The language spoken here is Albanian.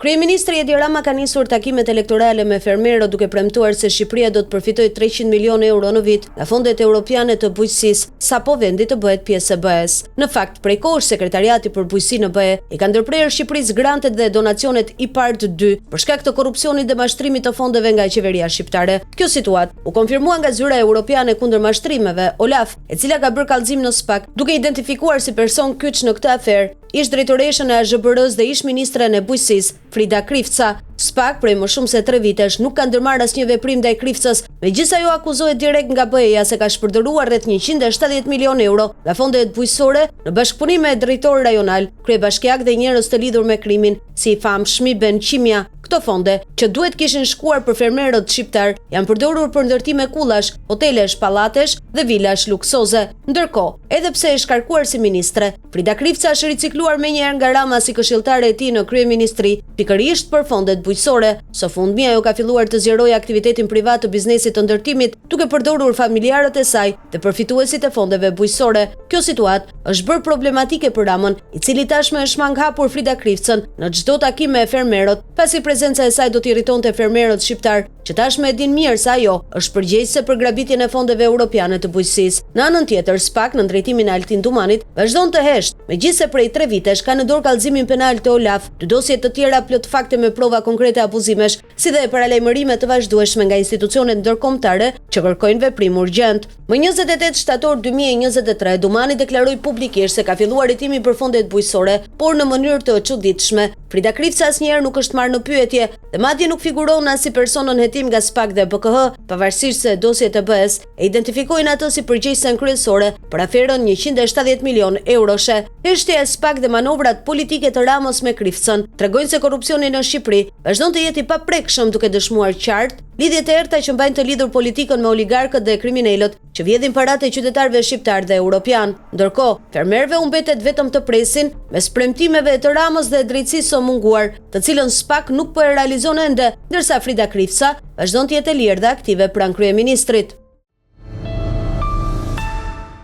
Kryeministri Edi Rama ka nisur takimet elektorale me fermerët duke premtuar se Shqipëria do të përfitojë 300 milionë euro në vit nga fondet europiane të bujqësisë, sapo vendi të bëhet pjesë e BE-s. Në fakt, prej kohësh Sekretariati për Bujqësi në BE i ka ndërprerë Shqipërisë grantet dhe donacionet IPARD 2 për shkak të korrupsionit dhe mashtrimit të fondeve nga qeveria shqiptare. Kjo situatë u konfirmua nga Zyra Europiane kundër mashtrimeve, OLAF, e cila ka bërë kallëzim në SPAK, duke identifikuar si person kyç në këtë aferë ish drejtoreshën e AZHBR-s dhe ish ministren e bujqësisë, Frida Krifca. SPAK prej më shumë se 3 vitesh nuk ka ndërmarrë asnjë veprim ndaj Krifcës, megjithëse ajo akuzohet direkt nga BE-ja se ka shpërdoruar rreth 170 milionë euro nga fondet bujqësore në bashkëpunim me drejtor rajonal, kryebashkiak dhe njerëz të lidhur me krimin, si i famshmi Ben Qimja. Këto fonde, që duhet kishin shkuar për fermerët shqiptar, janë përdorur për ndërtime kullash, hotelesh, pallatesh dhe vilash luksoze. Ndërkohë, edhe pse e shkarkuar si ministre, Frida Krifca është ricikluar menjëherë nga Rama si këshilltare e tij në kryeministri, pikërisht për fondet bujqësore. Së fundmi ajo ka filluar të zgjerojë aktivitetin privat të biznesit të ndërtimit, duke përdorur familjarët e saj dhe përfituesit e fondeve bujqësore. Kjo situatë është bërë problematike për Ramën, i cili tashmë është manghapur Frida Krifcën në çdo takim me fermerët, pasi prezenca e saj do të irritonte fermerët shqiptar, që tashmë e din mirë se ajo është përgjegjëse për grabitjen e fondeve europiane të bujqësisë. Në anën tjetër, SPAK në drejtimin e Altin Dumanit vazhdon të hesht, megjithëse prej 3 vitesh ka në dorë kallëzimin penal të OLAF, 2 dosje të tjera plot fakte me prova konkrete abuzimesh, si dhe paralajmërime të vazhdueshme nga institucionet ndërkombëtare që kërkojnë veprim urgjent. Më 28 shtator 2023, Dumani deklaroi publikisht se ka filluar hetimi për fondet bujqësore, por në mënyrë të çuditshme. Frida Krifca asnjëherë nuk është marrë në pyetje dhe madje nuk figuron as si person në hetim nga SPAK dhe BKH, pavarësisht se dosjet e BE-s e identifikojnë atë si përgjegjësen kryesore për aferën 170 milionë euroshe. Heshtja e SPAK dhe manovrat politike të Ramës me Krifcën tregojnë se korrupsioni në Shqipëri vazhdon të jetë i paprekshëm, duke dëshmuar qartë lidhjet e errta që mbajnë të lidhur politikën me oligarkët dhe kriminalët që vjedhin paratë e qytetarëve shqiptar dhe europian. Ndërkohë, fermerëve u mbetet vetëm të presin mes premtimeve të Ramës dhe drejtësisë së munguar, të cilën SPAK nuk po e realizon ende, ndërsa Frida Krifca vazhdon të jetë e lirë dhe aktive pranë kryeministrit.